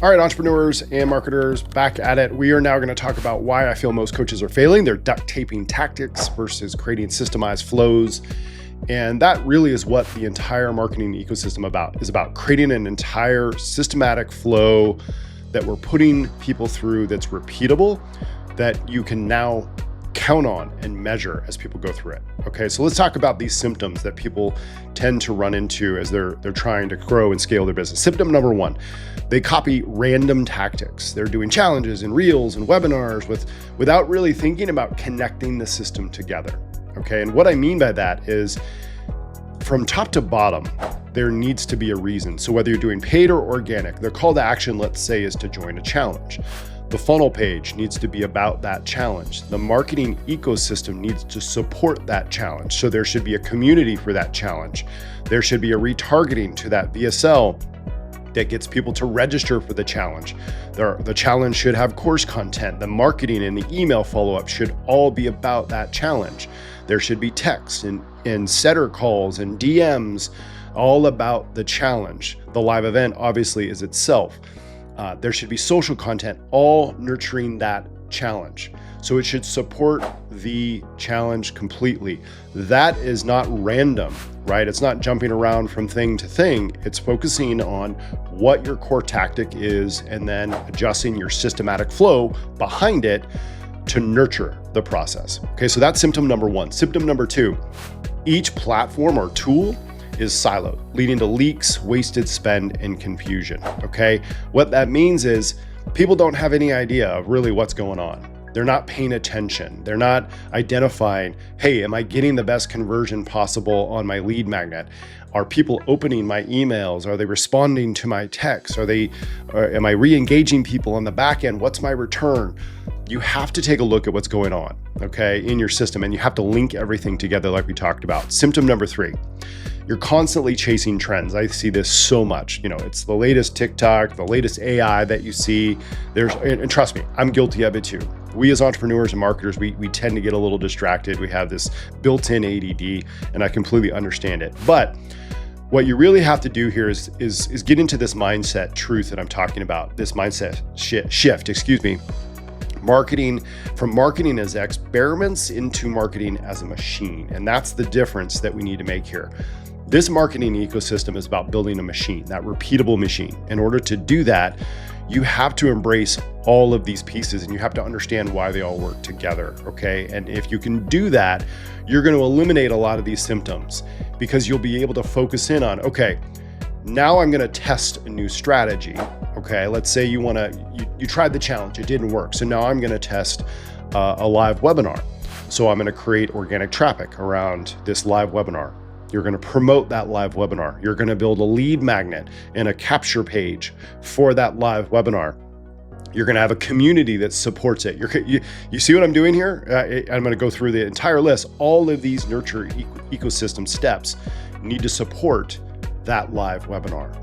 All right, entrepreneurs and marketers, back at it. We are now going to talk about why I feel most coaches are failing. They're duct taping tactics versus creating systemized flows. And that really is what the entire marketing ecosystem is about creating an entire systematic flow that we're putting people through that's repeatable, that you can now count on and measure as people go through it. Okay, so let's talk about these symptoms that people tend to run into as they're trying to grow and scale their business. Symptom number one, they copy random tactics. They're doing challenges and reels and webinars without really thinking about connecting the system together. Okay, and what I mean by that is from top to bottom, there needs to be a reason. So whether you're doing paid or organic, their call to action, let's say, is to join a challenge. The funnel page needs to be about that challenge. The marketing ecosystem needs to support that challenge. So there should be a community for that challenge. There should be a retargeting to that VSL that gets people to register for the challenge. The challenge should have course content. The marketing and the email follow-up should all be about that challenge. There should be text and setter calls and DMs all about the challenge. The live event obviously is itself. There should be social content, all nurturing that challenge. So it should support the challenge completely. That is not random, right? It's not jumping around from thing to thing. It's focusing on what your core tactic is and then adjusting your systematic flow behind it to nurture the process. Okay, so that's symptom number one. Symptom number two, each platform or tool is siloed, leading to leaks, wasted spend, and confusion. Okay, what that means is people don't have any idea of really what's going on. They're not paying attention. They're not identifying, hey, am I getting the best conversion possible on my lead magnet? Are people opening my emails? Are they responding to my texts? Am I re-engaging people on the back end? What's my return? You have to take a look at what's going on, okay, in your system, and you have to link everything together like we talked about. Symptom number three, you're constantly chasing trends. I see this so much. It's the latest TikTok, the latest AI that you see. And trust me, I'm guilty of it too. We as entrepreneurs and marketers, we tend to get a little distracted. We have this built-in ADD, and I completely understand it. But what you really have to do here is get into this mindset truth that I'm talking about, this mindset shift, from marketing as experiments into marketing as a machine. And that's the difference that we need to make here. This marketing ecosystem is about building a machine, that repeatable machine. In order to do that, you have to embrace all of these pieces and you have to understand why they all work together, okay? And if you can do that, you're going to eliminate a lot of these symptoms because you'll be able to focus in on, okay, now I'm going to test a new strategy. Okay, let's say you tried the challenge, it didn't work. So now I'm going to test a live webinar. So I'm going to create organic traffic around this live webinar. You're going to promote that live webinar. You're going to build a lead magnet and a capture page for that live webinar. You're going to have a community that supports it. You see what I'm doing here? I'm going to go through the entire list. All of these nurture ecosystem steps need to support that live webinar.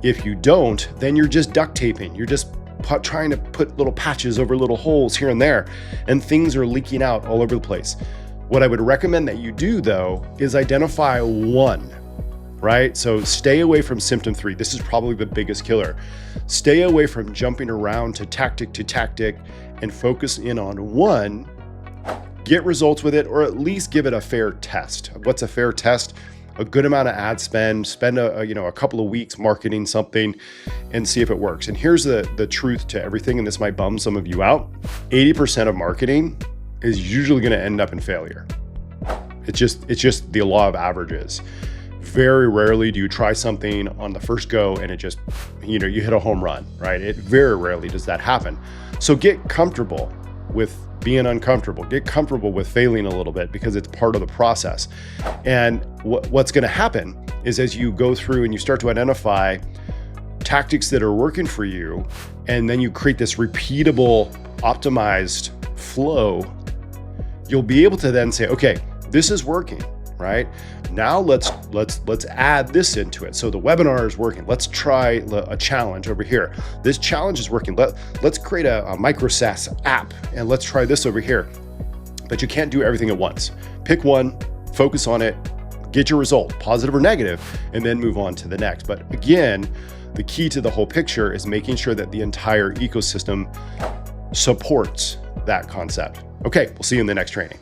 If you don't, then you're just duct taping. You're just trying to put little patches over little holes here and there, and things are leaking out all over the place. What I would recommend that you do, though, is identify one, right? So stay away from symptom three. This is probably the biggest killer. Stay away from jumping around to tactic and focus in on one, get results with it, or at least give it a fair test. What's a fair test? A good amount of ad spend a couple of weeks marketing something and see if it works. And here's the truth to everything, and this might bum some of you out. 80% of marketing is usually going to end up in failure. It's just the law of averages. Very rarely do you try something on the first go and it just, you hit a home run, right? It very rarely does that happen. So get comfortable with being uncomfortable. Get comfortable with failing a little bit because it's part of the process. And what's going to happen is as you go through and you start to identify tactics that are working for you, and then you create this repeatable, optimized flow, you'll be able to then say, okay, this is working, right? Now let's add this into it. So the webinar is working. Let's try a challenge over here. This challenge is working. Let's create a micro SaaS app and let's try this over here. But you can't do everything at once. Pick one, focus on it, get your result, positive or negative, and then move on to the next. But again, the key to the whole picture is making sure that the entire ecosystem supports that concept. Okay, we'll see you in the next training.